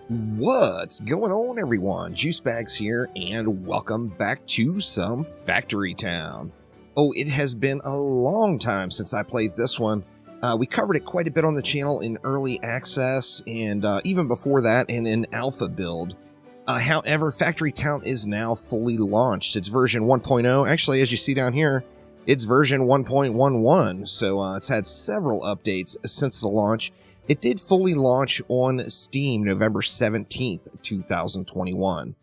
What's going on, everyone? Juicebags here, and welcome back to some Factory Town. Oh, it has been a long time since I played this one. We covered it quite a bit on the channel in early access, and even before that in an alpha build. However, Factory Town is now fully launched. It's version 1.0. Actually, as you see down here, it's version 1.11, so it's had several updates since the launch. It did fully launch on Steam November 17th, 2021.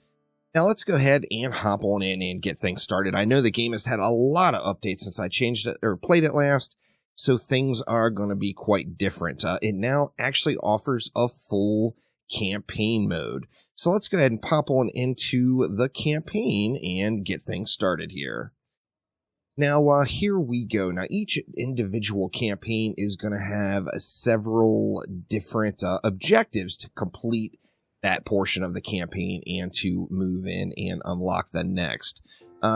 Now let's go ahead and hop on in and get things started. I know the game has had a lot of updates since I changed it or played it last, so things are going to be quite different. It now actually offers a full campaign mode. So let's go ahead and pop on into the campaign and get things started here. Now, here we go. Now, each individual campaign is going to have several different objectives to complete that portion of the campaign and to move in and unlock the next.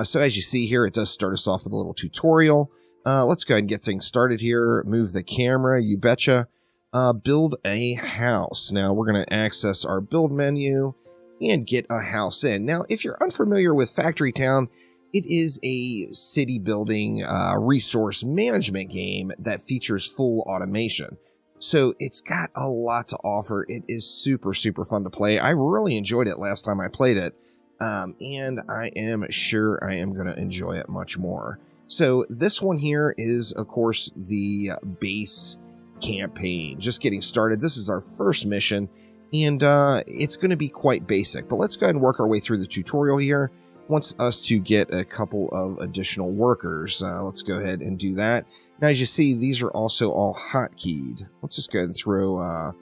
So as you see here, it does start us off with a little tutorial. Let's go ahead and get things started here. Move the camera, you betcha. Build a house. Now, we're going to access our build menu and get a house in. Now, if you're unfamiliar with Factory Town, it is a city building resource management game that features full automation. So it's got a lot to offer. It is super, super fun to play. I really enjoyed it last time I played it. And I am sure I am going to enjoy it much more. So this one here is, of course, the base campaign. Just getting started. This is our first mission. And it's going to be quite basic. But let's go ahead and work our way through the tutorial here. Wants us to get a couple of additional workers. Let's go ahead and do that. Now, as you see, these are also all hotkeyed. Let's just go ahead and throw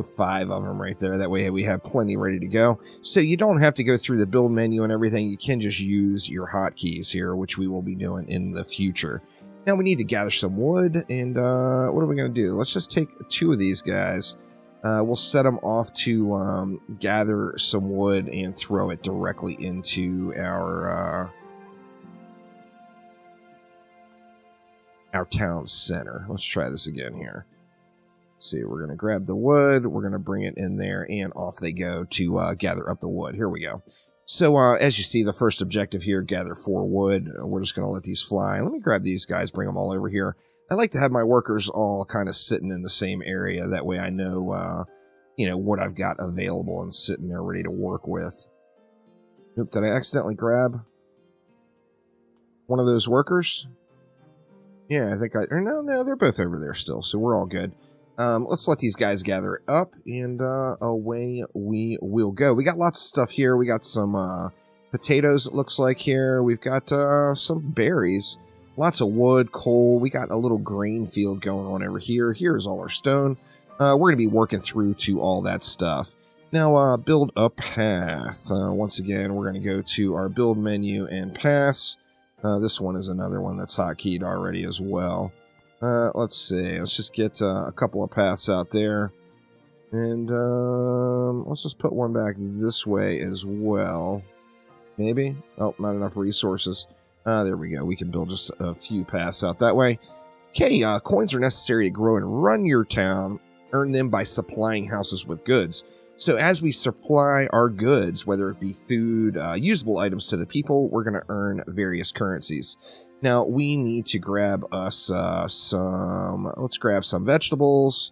5 of them right there. That way we have plenty ready to go. So you don't have to go through the build menu and everything. You can just use your hotkeys here, which we will be doing in the future. Now we need to gather some wood. And what are we going to do? Let's just take 2 of these guys. We'll set them off to gather some wood and throw it directly into our town center. Let's try this again here. Let's see, we're going to grab the wood. We're going to bring it in there, and off they go to gather up the wood. Here we go. So as you see, the first objective here, gather 4 wood. We're just going to let these fly. Let me grab these guys, bring them all over here. I like to have my workers all kind of sitting in the same area. That way I know, what I've got available and sitting there ready to work with. Oop, did I accidentally grab one of those workers? Yeah, I think no, they're both over there still, so we're all good. Let's let these guys gather up, and away we will go. We got lots of stuff here. We got some potatoes, it looks like here. We've got some berries. Lots of wood, coal. We got a little grain field going on over here. Here's all our stone. We're going to be working through to all that stuff. Now, build a path. Once again, we're going to go to our build menu and paths. This one is another one that's hotkeyed already as well. Let's see. Let's just get a couple of paths out there. And let's just put one back this way as well. Maybe? Oh, not enough resources. There we go. We can build just a few paths out that way. Okay, coins are necessary to grow and run your town. Earn them by supplying houses with goods. So as we supply our goods, whether it be food, usable items to the people, we're going to earn various currencies. Now, we need to grab us let's grab some vegetables.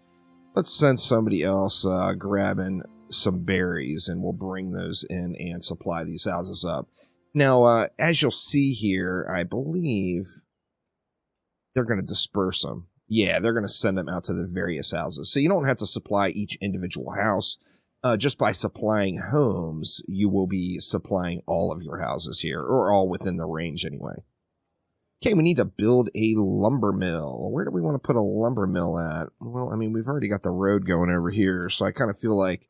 Let's send somebody else grabbing some berries, and we'll bring those in and supply these houses up. Now, as you'll see here, I believe they're going to disperse them. Yeah, they're going to send them out to the various houses. So you don't have to supply each individual house. Just by supplying homes, you will be supplying all of your houses here, or all within the range anyway. Okay, we need to build a lumber mill. Where do we want to put a lumber mill at? Well, I mean, we've already got the road going over here, so I kind of feel like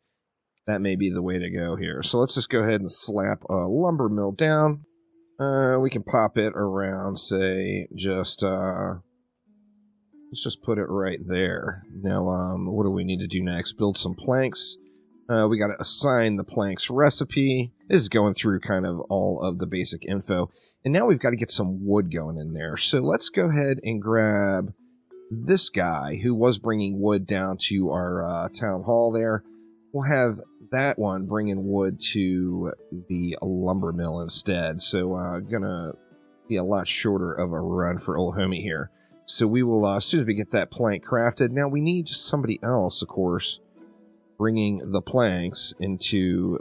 that may be the way to go here. So let's just go ahead and slap a lumber mill down. We can pop it around, say, just, let's just put it right there. Now, what do we need to do next? Build some planks. We got to assign the planks recipe. This is going through kind of all of the basic info. And now we've got to get some wood going in there. So let's go ahead and grab this guy who was bringing wood down to our town hall there. we'll have that one bring in wood to the lumber mill instead. So gonna be a lot shorter of a run for old homie here. So we will, as soon as we get that plank crafted, now we need somebody else, of course, bringing the planks into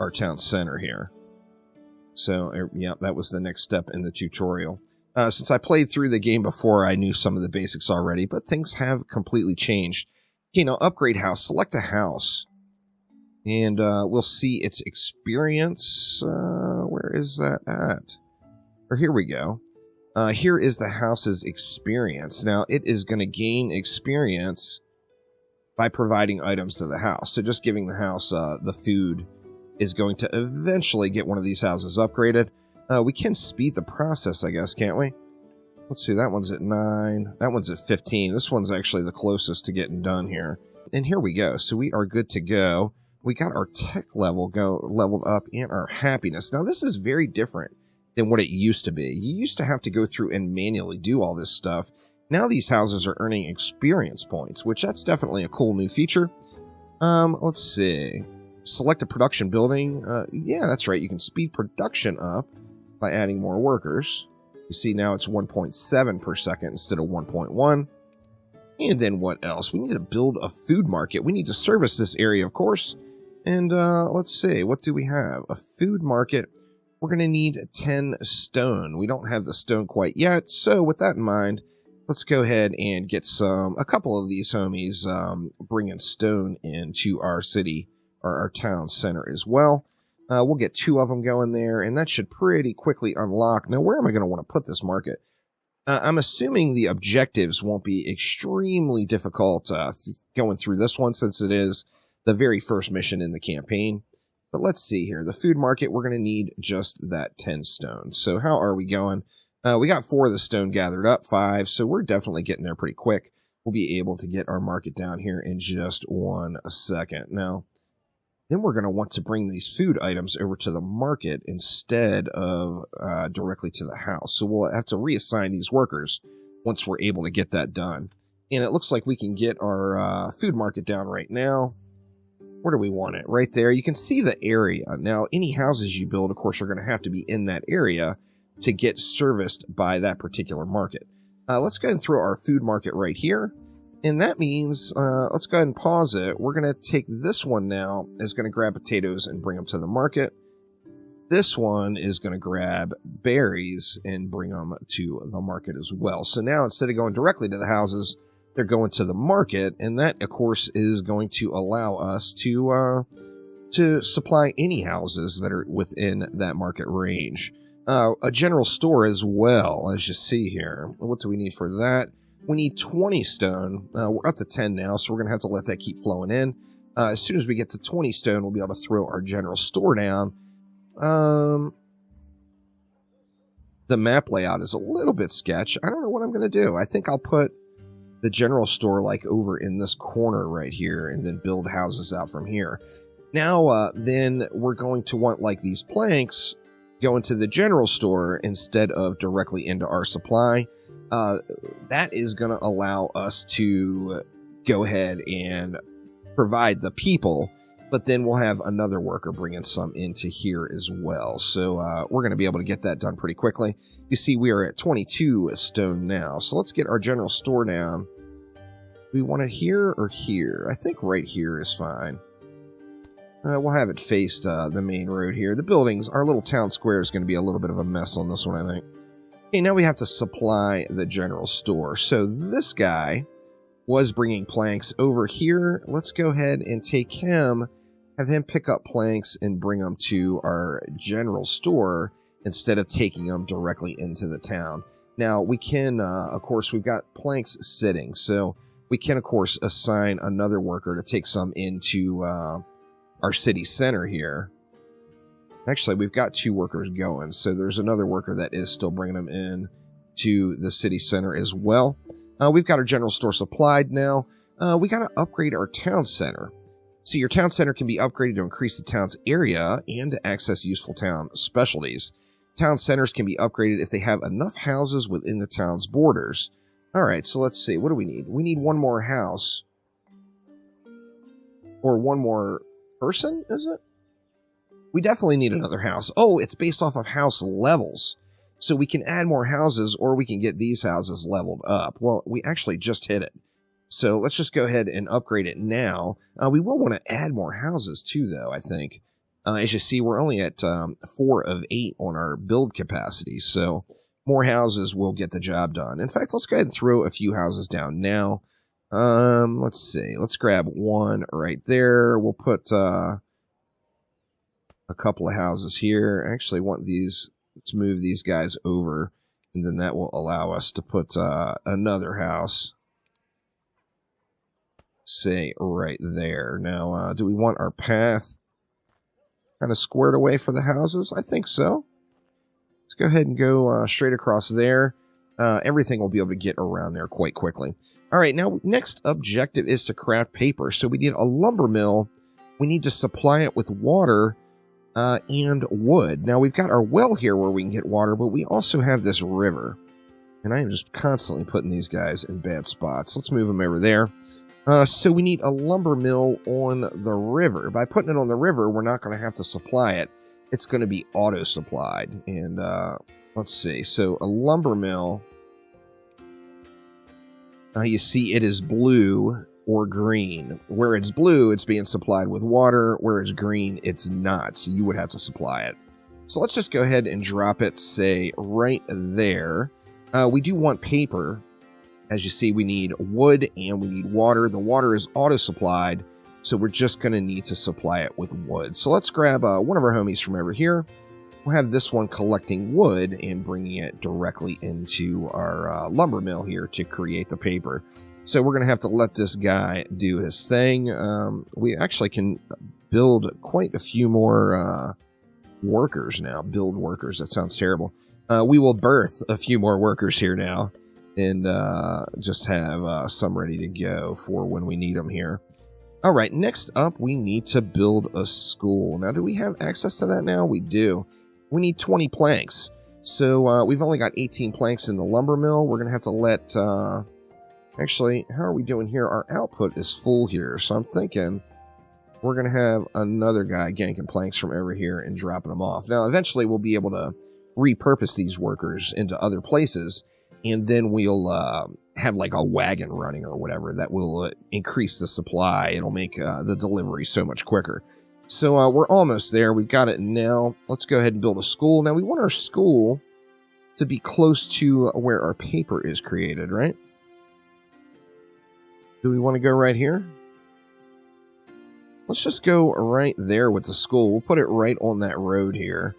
our town center here. So, yeah, that was the next step in the tutorial. Since I played through the game before, I knew some of the basics already, but things have completely changed. Okay, now upgrade house. Select a house. And we'll see its experience. Where is that at? Or here we go. Here is the house's experience. Now, it is going to gain experience by providing items to the house. So just giving the house the food is going to eventually get one of these houses upgraded. We can speed the process, I guess, can't we? Let's see, that one's at 9. That one's at 15. This one's actually the closest to getting done here. And here we go. So we are good to go. We got our tech leveled up and our happiness. Now, this is very different than what it used to be. You used to have to go through and manually do all this stuff. Now these houses are earning experience points, which that's definitely a cool new feature. Let's see. Select a production building. Yeah, that's right. You can speed production up by adding more workers. You see now it's 1.7 per second instead of 1.1. And then what else? We need to build a food market. We need to service this area, of course. And let's see. What do we have? A food market. We're going to need 10 stone. We don't have the stone quite yet. So with that in mind, let's go ahead and get a couple of these homies bringing stone into our city or our town center as well. We'll get 2 of them going there, and that should pretty quickly unlock. Now, where am I going to want to put this market? I'm assuming the objectives won't be extremely difficult going through this one, since it is the very first mission in the campaign. But let's see here. The food market, we're going to need just that 10 stone. So how are we going? We got 4 of the stone gathered up, 5, so we're definitely getting there pretty quick. We'll be able to get our market down here in just 1 second. Now, then we're going to want to bring these food items over to the market instead of directly to the house. So we'll have to reassign these workers once we're able to get that done. And it looks like we can get our food market down right now. Where do we want it? Right there. You can see the area. Now, any houses you build, of course, are going to have to be in that area to get serviced by that particular market. Let's go ahead and throw our food market right here. And that means, let's go ahead and pause it. We're going to take this one now, is going to grab potatoes and bring them to the market. This one is going to grab berries and bring them to the market as well. So now, instead of going directly to the houses, they're going to the market. And that, of course, is going to allow us to supply any houses that are within that market range. A general store as well, as you see here. What do we need for that? We need 20 stone. We're up to 10 now, so we're going to have to let that keep flowing in. As soon as we get to 20 stone, we'll be able to throw our general store down. The map layout is a little bit sketch. I don't know what I'm going to do. I think I'll put the general store like over in this corner right here and then build houses out from here. Now, then we're going to want like these planks go into the general store instead of directly into our supply. That is going to allow us to go ahead and provide the people, but then we'll have another worker bringing some into here as well. So we're going to be able to get that done pretty quickly. You see, we are at 22 stone now. So let's get our general store down. Do we want it here or here? I think right here is fine. We'll have it faced the main road here. The buildings, our little town square is going to be a little bit of a mess on this one, I think. Okay, now we have to supply the general store. So this guy was bringing planks over here. Let's go ahead and take him, have him pick up planks and bring them to our general store instead of taking them directly into the town. Now, we can, of course, we've got planks sitting. So we can, of course, assign another worker to take some into our city center here. Actually, we've got 2 workers going, so there's another worker that is still bringing them in to the city center as well. We've got our general store supplied now. We got to upgrade our town center. So your town center can be upgraded to increase the town's area and to access useful town specialties. Town centers can be upgraded if they have enough houses within the town's borders. All right, so let's see. What do we need? We need 1 more house. Or one more person, is it? We definitely need another house. Oh, it's based off of house levels. So we can add more houses, or we can get these houses leveled up. Well, we actually just hit it. So let's just go ahead and upgrade it now. We will want to add more houses too, though, I think. As you see, we're only at 4 of 8 on our build capacity. So more houses will get the job done. In fact, let's go ahead and throw a few houses down now. Let's see. Let's grab one right there. We'll put a couple of houses here. I actually want these. Let's move these guys over, and then that will allow us to put another house, say, right there. Now, do we want our path kind of squared away for the houses? I think so. Let's go ahead and go straight across there. Everything will be able to get around there quite quickly. All right, now, next objective is to craft paper. So we need a lumber mill. We need to supply it with water and wood. Now, we've got our well here where we can get water, but we also have this river. And I am just constantly putting these guys in bad spots. Let's move them over there. So we need a lumber mill on the river. By putting it on the river, we're not going to have to supply it. It's going to be auto-supplied. And let's see. So a lumber mill, you see it is blue or green. Where it's blue, it's being supplied with water. Where it's green, it's not. So you would have to supply it. So let's just go ahead and drop it, say, right there. We do want paper. As you see, we need wood and we need water. The water is auto-supplied, so we're just going to need to supply it with wood. So let's grab one of our homies from over here. We'll have this one collecting wood and bringing it directly into our lumber mill here to create the paper. So we're going to have to let this guy do his thing. We actually can build quite a few more workers now. Build workers. That sounds terrible. We will birth a few more workers here now. And just have some ready to go for when we need them here. All right, next up, we need to build a school. Now, do we have access to that now? We do. We need 20 planks. So we've only got 18 planks in the lumber mill. We're going to have to let... actually, how are we doing here? Our output is full here. So I'm thinking we're going to have another guy ganking planks from over here and dropping them off. Now, eventually, we'll be able to repurpose these workers into other places. And then we'll have like a wagon running or whatever that will increase the supply. It'll make the delivery so much quicker. So we're almost there. We've got it now. Let's go ahead and build a school. Now, we want our school to be close to where our paper is created, right? Do we want to go right here? Let's just go right there with the school. We'll put it right on that road here.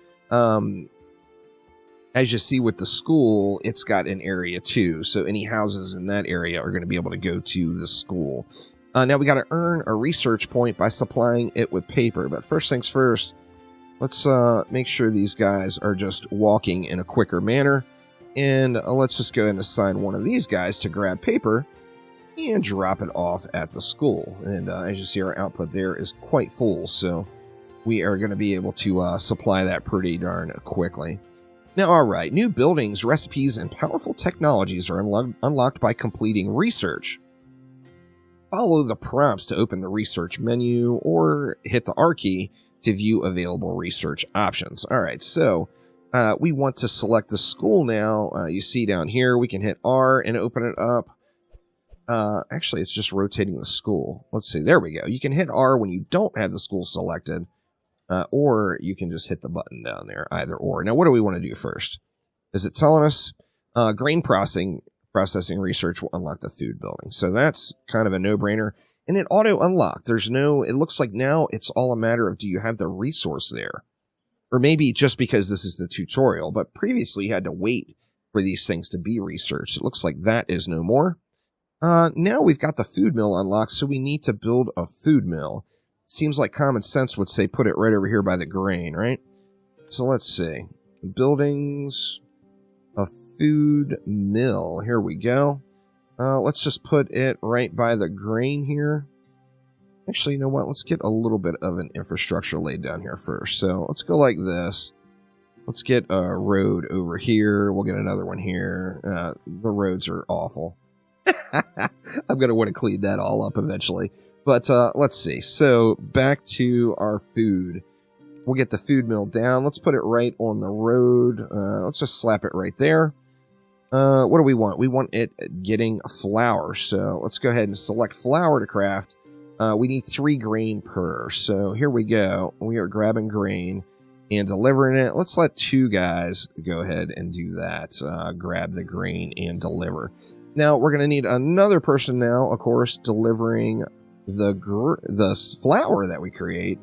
As you see with the school, it's got an area too. So any houses in that area are going to be able to go to the school. Now we got to earn a research point by supplying it with paper. But first things first, let's make sure these guys are just walking in a quicker manner. And let's just go ahead and assign one of these guys to grab paper and drop it off at the school. And as you see, our output there is quite full. So we are going to be able to supply that pretty darn quickly. Now, all right, new buildings, recipes, and powerful technologies are unlocked by completing research. Follow the prompts to open the research menu or hit the R key to view available research options. All right, so we want to select the school now. You see down here, we can hit R and open it up. Actually, it's just rotating the school. Let's see, there we go. You can hit R when you don't have the school selected. Or you can just hit the button down there, either or. Now, what do we want to do first? Is it telling us grain processing research will unlock the food building? So that's kind of a no-brainer. And it auto-unlocked. It looks like now it's all a matter of, do you have the resource there? Or maybe just because this is the tutorial, but previously you had to wait for these things to be researched. It looks like that is no more. Now we've got the food mill unlocked, so we need to build a food mill. Seems like common sense would say put it right over here by the grain, right? So let's see. Buildings, a food mill. Here we go. Let's just put it right by the grain here. Actually, you know what? Let's get a little bit of an infrastructure laid down here first. So let's go like this. Let's get a road over here. We'll get another one here. The roads are awful. I'm going to want to clean that all up eventually. But let's see. So back to our food. We'll get the food mill down. Let's put it right on the road. Let's just slap it right there. What do we want? We want it getting flour. So let's go ahead and select flour to craft. We need 3 grain per. So here we go. We are grabbing grain and delivering it. Let's let 2 guys go ahead and do that. Grab the grain and deliver. Now we're going to need another person now, of course, delivering the flour that we create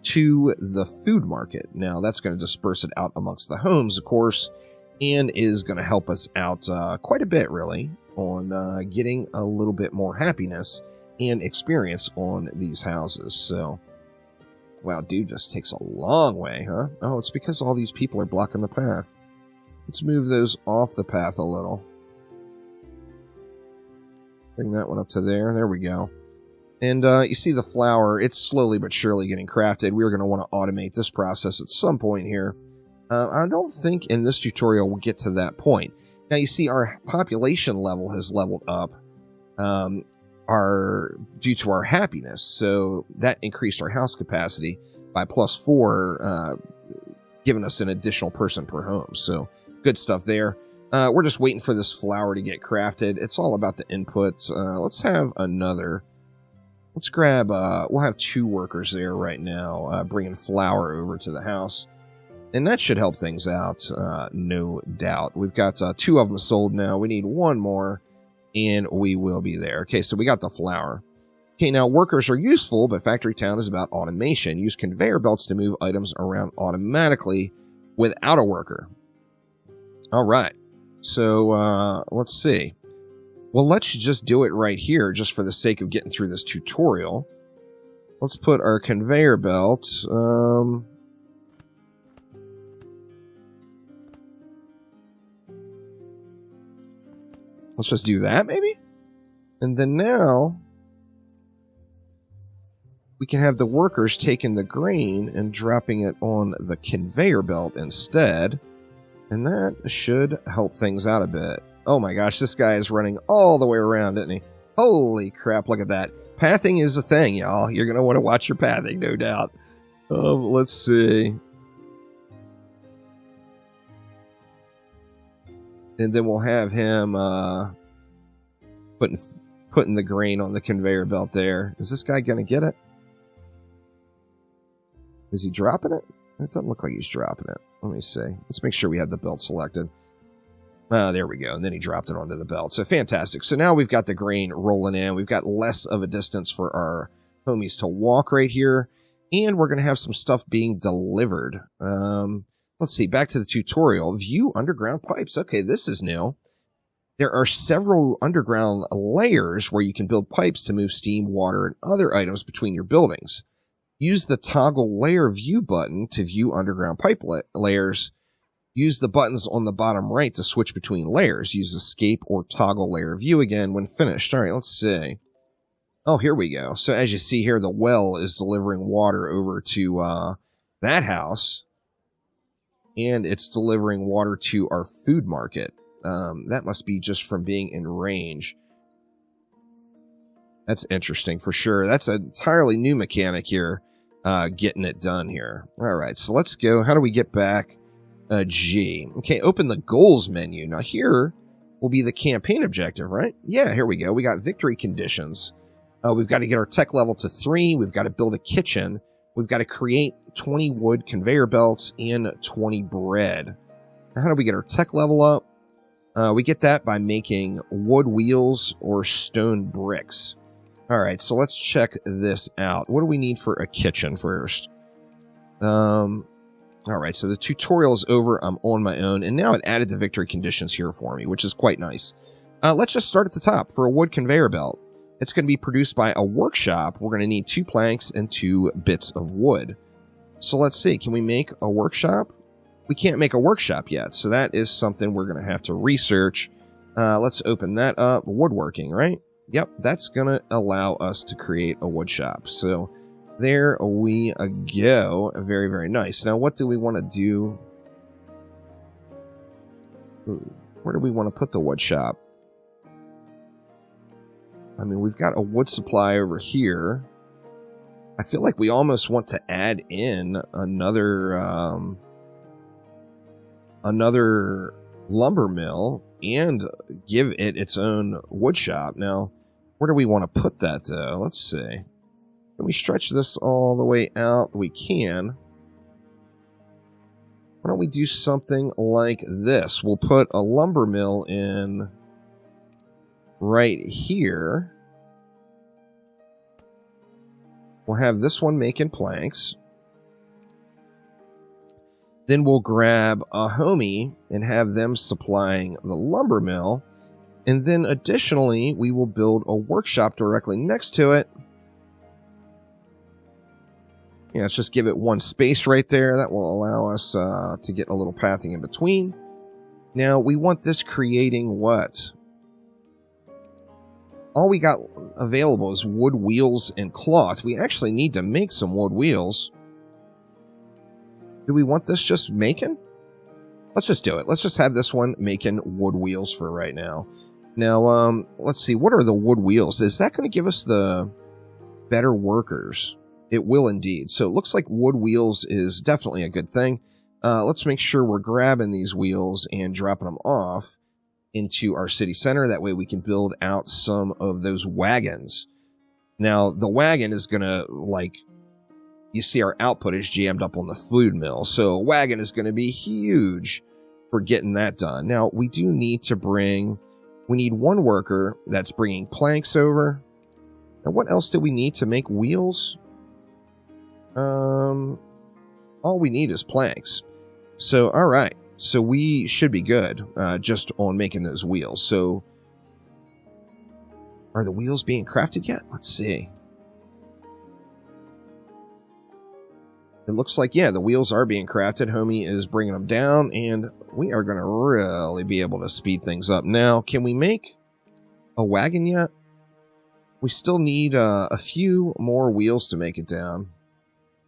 to the food market. Now that's going to disperse it out amongst the homes, of course, and is going to help us out quite a bit, really, on getting a little bit more happiness and experience on these houses. So, wow, dude, just takes a long way, huh? Oh, it's because all these people are blocking the path. Let's move those off the path a little. Bring that one up to there. There we go. And you see the flour, it's slowly but surely getting crafted. We're going to want to automate this process at some point here. I don't think in this tutorial we'll get to that point. Now you see our population level has leveled up due to our happiness. So that increased our house capacity by +4, giving us an additional person per home. So good stuff there. We're just waiting for this flour to get crafted. It's all about the inputs. Let's have another... Let's grab, we'll have 2 workers there right now, bringing flour over to the house. And that should help things out, no doubt. We've got 2 of them sold now. We need 1 more, and we will be there. Okay, so we got the flour. Okay, now workers are useful, but Factory Town is about automation. Use conveyor belts to move items around automatically without a worker. All right, so let's see. Well, let's just do it right here, just for the sake of getting through this tutorial. Let's put our conveyor belt. Let's just do that, maybe? And then now, we can have the workers taking the grain and dropping it on the conveyor belt instead. And that should help things out a bit. Oh my gosh, this guy is running all the way around, isn't he? Holy crap, look at that. Pathing is a thing, y'all. You're going to want to watch your pathing, no doubt. Let's see. And then we'll have him putting the grain on the conveyor belt there. Is this guy going to get it? Is he dropping it? It doesn't look like he's dropping it. Let me see. Let's make sure we have the belt selected. There we go. And then he dropped it onto the belt. So fantastic. So now we've got the grain rolling in. We've got less of a distance for our homies to walk right here. And we're going to have some stuff being delivered. Let's see. Back to the tutorial. View underground pipes. Okay, this is new. There are several underground layers where you can build pipes to move steam, water, and other items between your buildings. Use the toggle layer view button to view underground pipe layers. Use the buttons on the bottom right to switch between layers. Use escape or toggle layer view again when finished. All right, let's see. Oh, here we go. So as you see here, the well is delivering water over to that house. And it's delivering water to our food market. That must be just from being in range. That's interesting for sure. That's an entirely new mechanic here, getting it done here. All right, so let's go. How do we get back? G. Okay, open the goals menu. Now here will be the campaign objective, right? Yeah, here we go. We got victory conditions. We've got to get our tech level to 3. We've got to build a kitchen. We've got to create 20 wood conveyor belts and 20 bread. Now, how do we get our tech level up? We get that by making wood wheels or stone bricks. All right, so let's check this out. What do we need for a kitchen first? All right, so the tutorial is over. I'm on my own, and now it added the victory conditions here for me, which is quite nice. Let's just start at the top for a wood conveyor belt. It's going to be produced by a workshop. We're going to need 2 planks and 2 bits of wood. So let's see. Can we make a workshop? We can't make a workshop yet, so that is something we're going to have to research. Let's open that up. Woodworking, right? Yep, that's going to allow us to create a wood shop. So there we go. Very, very nice. Now, what do we want to do? Where do we want to put the wood shop? I mean, we've got a wood supply over here. I feel like we almost want to add in another lumber mill and give it its own wood shop. Now, where do we want to put that, though? Let's see. Can we stretch this all the way out? We can. Why don't we do something like this? We'll put a lumber mill in right here. We'll have this one making planks. Then we'll grab a homie and have them supplying the lumber mill. And then additionally, we will build a workshop directly next to it. Yeah, let's just give it one space right there. That will allow us to get a little pathing in between. Now, we want this creating what? All we got available is wood wheels and cloth. We actually need to make some wood wheels. Do we want this just making? Let's just do it. Let's just have this one making wood wheels for right now. Now, let's see. What are the wood wheels? Is that going to give us the better workers? It will indeed. So it looks like wood wheels is definitely a good thing. Let's make sure we're grabbing these wheels and dropping them off into our city center. That way we can build out some of those wagons. Now, the wagon is going to, like, you see our output is jammed up on the food mill. So a wagon is going to be huge for getting that done. Now, we do need to we need one worker that's bringing planks over. And what else do we need to make wheels? All we need is planks. So, all right. So we should be good just on making those wheels. So are the wheels being crafted yet? Let's see. It looks like, yeah, the wheels are being crafted. Homie is bringing them down, and we are going to really be able to speed things up. Now, can we make a wagon yet? We still need a few more wheels to make it down.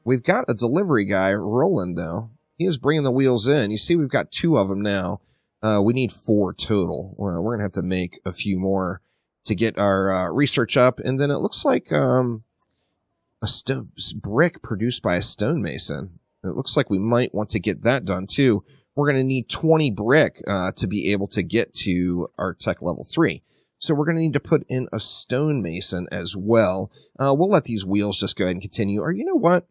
We've got a delivery guy, Roland, though. He is bringing the wheels in. You see, we've got 2 of them now. We need 4 total. We're going to have to make a few more to get our research up. And then it looks like a brick produced by a stonemason. It looks like we might want to get that done, too. We're going to need 20 brick to be able to get to our tech level 3. So we're going to need to put in a stonemason as well. We'll let these wheels just go ahead and continue. Or you know what?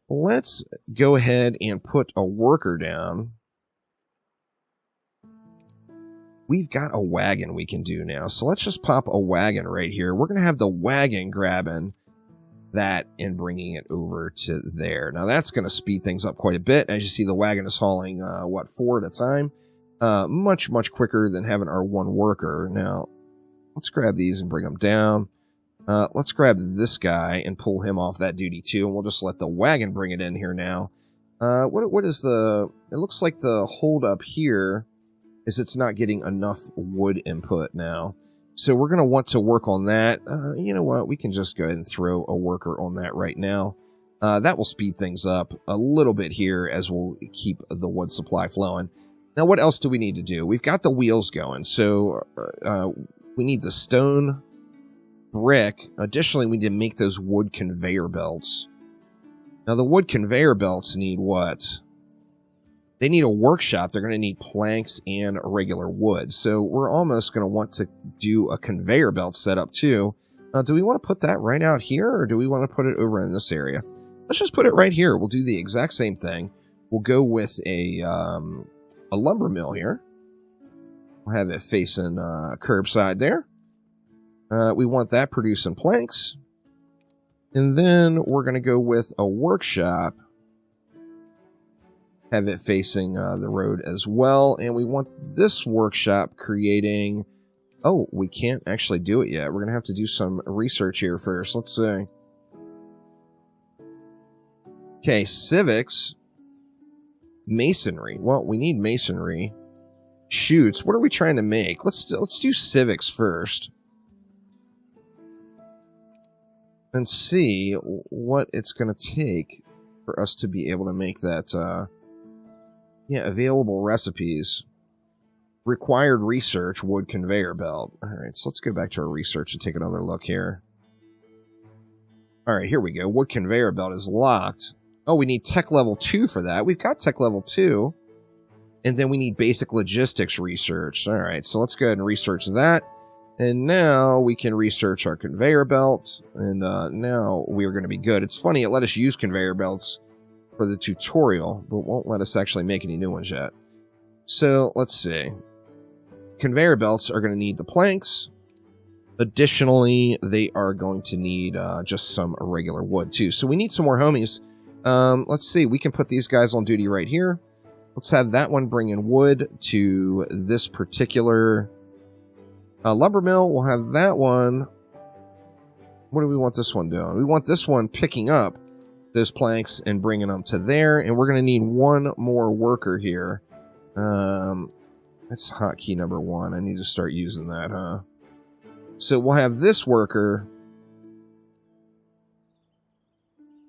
Let's go ahead and put a worker down. We've got a wagon we can do now. So let's just pop a wagon right here. We're going to have the wagon grabbing that and bringing it over to there. Now that's going to speed things up quite a bit. As you see, the wagon is hauling, 4 at a time? Much, much quicker than having our one worker. Now, let's grab these and bring them down. Let's grab this guy and pull him off that duty too, and we'll just let the wagon bring it in here now. What is it looks like the hold up here is it's not getting enough wood input now. So we're going to want to work on that. You know what? We can just go ahead and throw a worker on that right now. That will speed things up a little bit here as we'll keep the wood supply flowing. Now, what else do we need to do? We've got the wheels going, so we need the stone, brick. Additionally, we need to make those wood conveyor belts. Now, the wood conveyor belts need what? They need a workshop. They're going to need planks and regular wood. So we're almost going to want to do a conveyor belt setup too. Do we want to put that right out here, or do we want to put it over in this area? Let's just put it right here. We'll do the exact same thing. We'll go with a lumber mill here. We'll have it facing curbside there. We want that producing planks. And then we're going to go with a workshop. Have it facing the road as well. And we want this workshop creating... Oh, we can't actually do it yet. We're going to have to do some research here first. Let's see. Okay, civics. Masonry. Well, we need masonry. Shoots. What are we trying to make? Let's do civics first. And see what it's going to take for us to be able to make that... yeah, available recipes. Required research, wood conveyor belt. All right, so let's go back to our research and take another look here. All right, here we go. Wood conveyor belt is locked. Oh, we need tech level 2 for that. We've got tech level 2. And then we need basic logistics research. All right, so let's go ahead and research that. And now we can research our conveyor belt. And now we are going to be good. It's funny, it let us use conveyor belts for the tutorial, but won't let us actually make any new ones yet. So let's see. Conveyor belts are going to need the planks. Additionally, they are going to need just some regular wood too. So we need some more homies. Let's see. We can put these guys on duty right here. Let's have that one bring in wood to this particular lumber mill. We'll have that one. What do we want this one doing? We want this one picking up those planks and bringing them to there. And we're going to need one more worker here. That's hotkey number 1. I need to start using that, huh? So we'll have this worker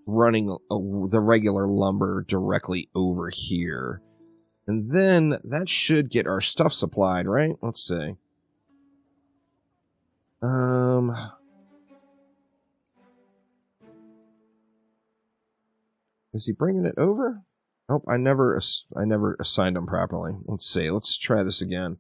running the regular lumber directly over here. And then that should get our stuff supplied, right? Let's see. Is he bringing it over? Oh, I never assigned him properly. Let's see. Let's try this again.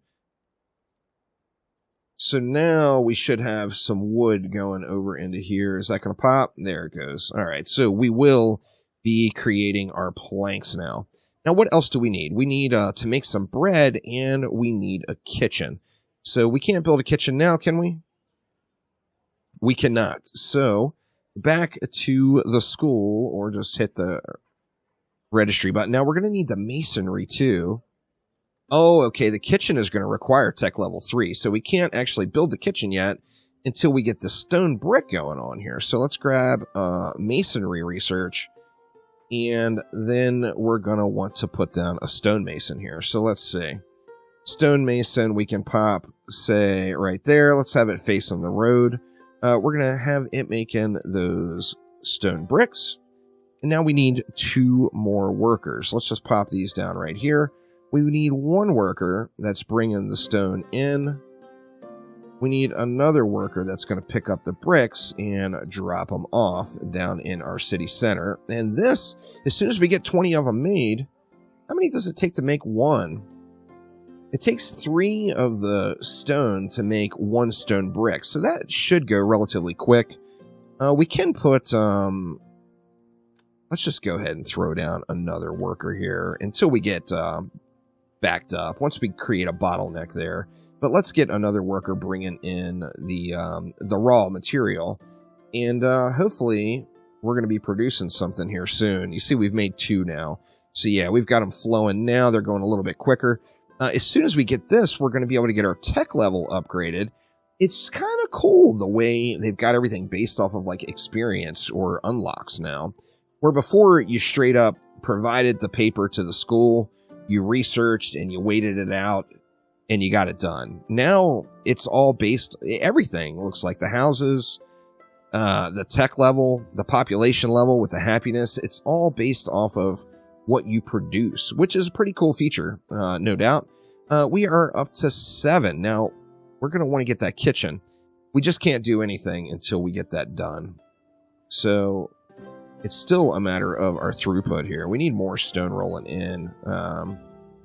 So now we should have some wood going over into here. Is that going to pop? There it goes. All right. So we will be creating our planks now. Now, what else do we need? We need to make some bread, and we need a kitchen. So we can't build a kitchen now, can we? We cannot. So back to the school, or just hit the registry button. Now we're going to need the masonry too. Oh, okay. The kitchen is going to require tech level 3, so we can't actually build the kitchen yet until we get the stone brick going on here. So let's grab masonry research, and then we're going to want to put down a stonemason here. So let's see. Stonemason, we can pop, say, right there. Let's have it facing the road. We're going to have it making those stone bricks. And now we need 2 more workers. Let's just pop these down right here. We need 1 worker that's bringing the stone in. We need another worker that's going to pick up the bricks and drop them off down in our city center. And this, as soon as we get 20 of them made, how many does it take to make 1? It takes 3 of the stone to make 1 stone brick. So that should go relatively quick. We can put... let's just go ahead and throw down another worker here until we get backed up. Once we create a bottleneck there. But let's get another worker bringing in the raw material. And hopefully we're going to be producing something here soon. You see we've made 2 now. So yeah, we've got them flowing now. They're going a little bit quicker. As soon as we get this, we're going to be able to get our tech level upgraded. It's kind of cool the way they've got everything based off of like experience or unlocks now. Where before you straight up provided the paper to the school, you researched and you waited it out and you got it done. Now it's all based, everything looks like the houses, the tech level, the population level with the happiness. It's all based off of what you produce, which is a pretty cool feature, no doubt. We are up to 7. Now, we're going to want to get that kitchen. We just can't do anything until we get that done. So, it's still a matter of our throughput here. We need more stone rolling in.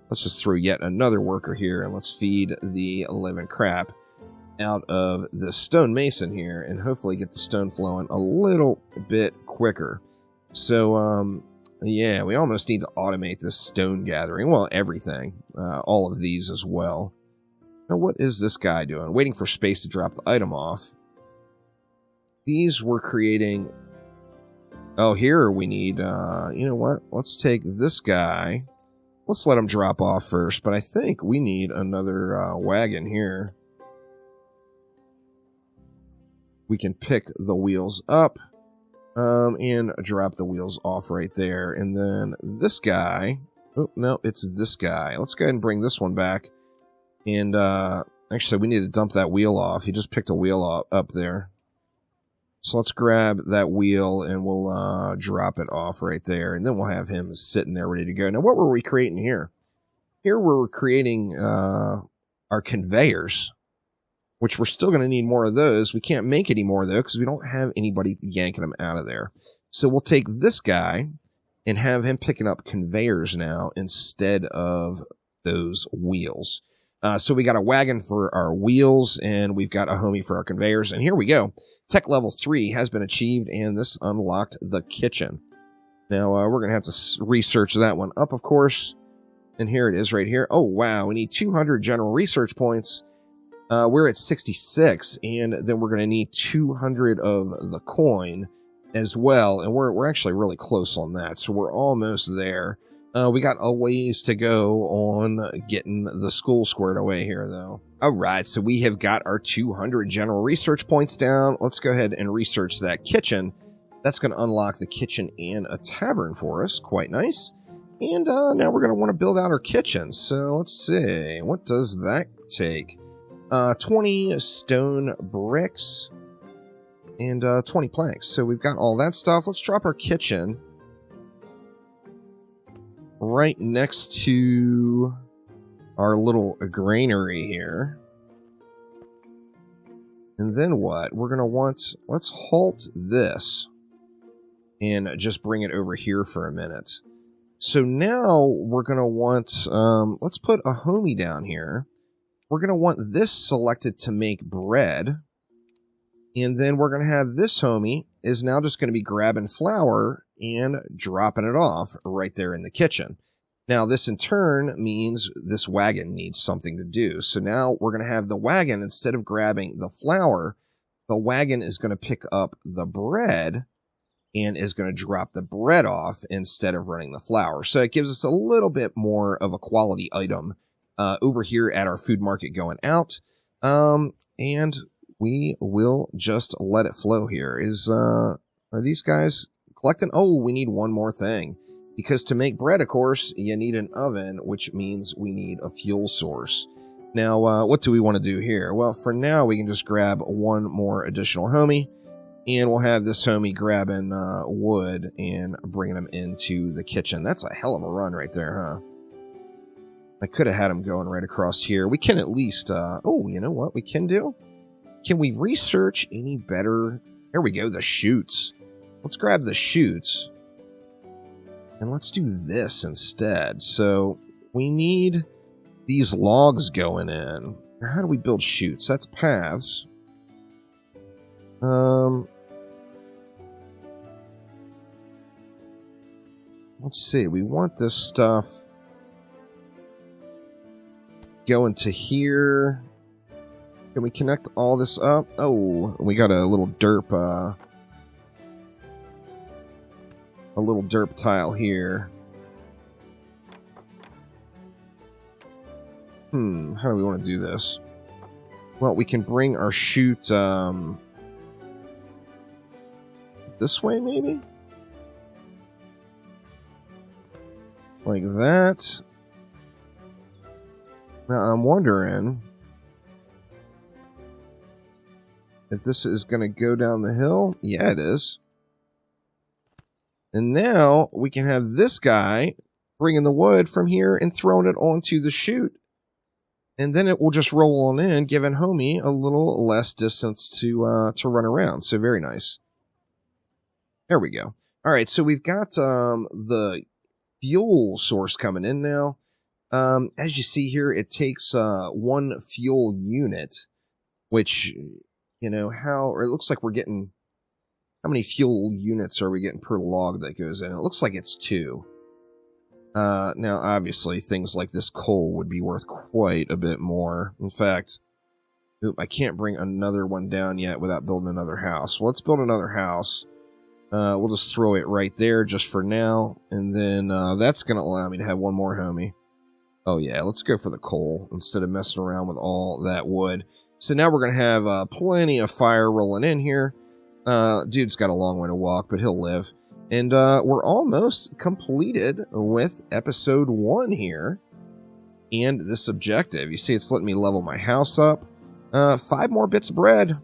Let's just throw yet another worker here, and let's feed the living crap out of the stonemason here, and hopefully get the stone flowing a little bit quicker. So, yeah, we almost need to automate this stone gathering. Well, everything. All of these as well. Now, what is this guy doing? Waiting for space to drop the item off. These we're creating... Oh, here we need... you know what? Let's take this guy. Let's let him drop off first. But I think we need another wagon here. We can pick the wheels up. And drop the wheels off right there. And then this guy... Oh, no, it's this guy. Let's go ahead and bring this one back. And, actually, we need to dump that wheel off. He just picked a wheel up there. So let's grab that wheel and we'll drop it off right there. And then we'll have him sitting there ready to go. Now, what were we creating here? Here we're creating our conveyors, which we're still going to need more of those. We can't make any more, though, because we don't have anybody yanking them out of there. So we'll take this guy and have him picking up conveyors now instead of those wheels. So we got a wagon for our wheels, and we've got a homie for our conveyors. And here we go. Tech level 3 has been achieved, and this unlocked the kitchen. Now, we're going to have to research that one up, of course. And here it is right here. Oh, wow. We need 200 general research points. We're at 66, and then we're going to need 200 of the coin as well. And we're actually really close on that, so we're almost there. We got a ways to go on getting the school squared away here, though. All right, so we have got our 200 general research points down. Let's go ahead and research that kitchen. That's going to unlock the kitchen and a tavern for us. Quite nice. And now we're going to want to build out our kitchen. So let's see. What does that take? 20 stone bricks and 20 planks. So we've got all that stuff. Let's drop our kitchen right next to our little granary here. And then what? We're going to want... Let's halt this and just bring it over here for a minute. So now we're going to want... let's put a homie down here. We're going to want this selected to make bread. And then we're going to have this homie is now just going to be grabbing flour and dropping it off right there in the kitchen. Now, this in turn means this wagon needs something to do. So now we're going to have the wagon, instead of grabbing the flour, the wagon is going to pick up the bread and is going to drop the bread off instead of running the flour. So it gives us a little bit more of a quality item over here at our food market going out. And we will just let it flow here. Are these guys collecting? Oh, we need one more thing. Because to make bread, of course, you need an oven, which means we need a fuel source. Now, what do we want to do here? Well, for now, we can just grab one more additional homie. And we'll have this homie grabbing wood and bringing them into the kitchen. That's a hell of a run right there, huh? I could have had him going right across here. We can at least... oh, you know what we can do? Can we research any better? There we go, the chutes. Let's grab the chutes. And let's do this instead. So we need these logs going in. How do we build chutes? That's paths. Let's see. We want this stuff going to here. Can we connect all this up? Oh, we got a little derp, tile here. How do we want to do this? Well, we can bring our chute, this way, maybe? Like that. Now, I'm wondering if this is going to go down the hill. Yeah, it is. And now we can have this guy bringing the wood from here and throwing it onto the chute. And then it will just roll on in, giving homie a little less distance to run around. So very nice. There we go. All right, so we've got the fuel source coming in now. As you see here, it takes one fuel unit, which, you know, or it looks like we're getting... How many fuel units are we getting per log that goes in? It looks like it's 2. Now, obviously, things like this coal would be worth quite a bit more. In fact, I can't bring another one down yet without building another house. Well, let's build another house. We'll just throw it right there just for now. And then that's going to allow me to have one more homie. Oh, yeah, let's go for the coal instead of messing around with all that wood. So now we're going to have plenty of fire rolling in here. Dude's got a long way to walk, but he'll live. And we're almost completed with episode 1 here. And this objective. You see, it's letting me level my house up. 5 more bits of bread.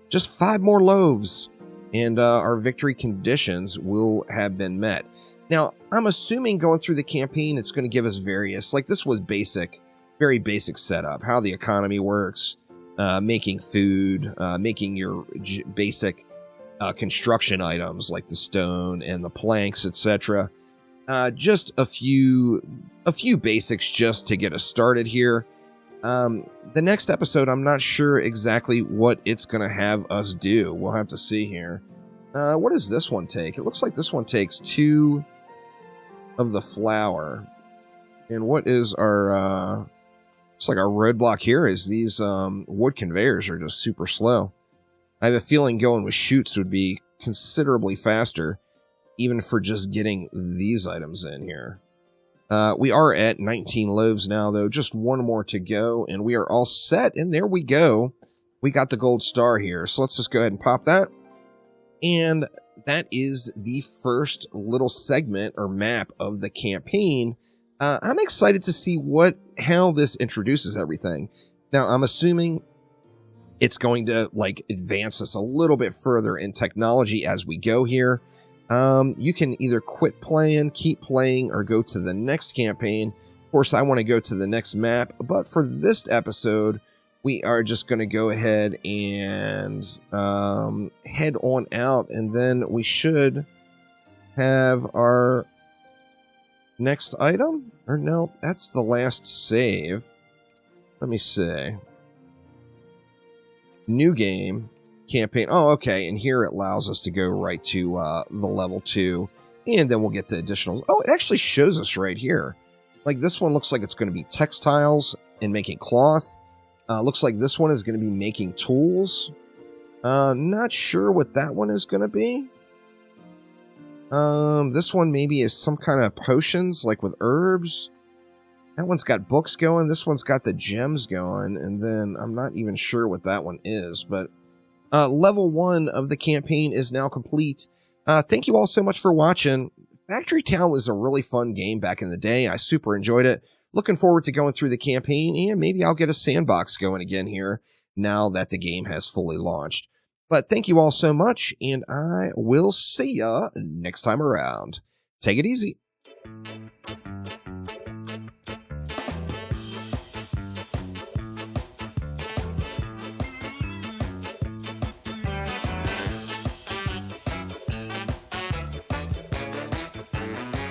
Just 5 more loaves. And our victory conditions will have been met. Now, I'm assuming going through the campaign, it's going to give us various... Like, this was basic. very basic setup, how the economy works, making food, making your basic construction items like the stone and the planks, etc. Just a few basics just to get us started here. The next episode, I'm not sure exactly what it's going to have us do. We'll have to see here. What does this one take? It looks like this one takes 2 of the flour. And what is our... it's like our roadblock here is these wood conveyors are just super slow. I have a feeling going with chutes would be considerably faster, even for just getting these items in here. We are at 19 loaves now, though. Just one more to go, and we are all set. And there we go. We got the gold star here. So let's just go ahead and pop that. And that is the first little segment or map of the campaign. I'm excited to see how this introduces everything. Now, I'm assuming it's going to advance us a little bit further in technology as we go here. You can either quit playing, keep playing, or go to the next campaign. Of course, I want to go to the next map, but for this episode, we are just going to go ahead and head on out, and then we should have our next item. Or no, that's the last save. Let me see. New game. Campaign. Oh, okay. And here it allows us to go right to the level 2. And then we'll get the additionals. Oh, it actually shows us right here. Like this one looks like it's going to be textiles and making cloth. Looks like this one is going to be making tools. Not sure what that one is going to be. This one maybe is some kind of potions, like with herbs. That one's got books going. This one's got the gems going. And then I'm not even sure what that one is. But level 1 of the campaign is now complete. Thank you all so much for watching. Factory Town was a really fun game back in the day. I super enjoyed it. Looking forward to going through the campaign, and maybe I'll get a sandbox going again here now that the game has fully launched. But thank you all so much, and I will see ya next time around. Take it easy.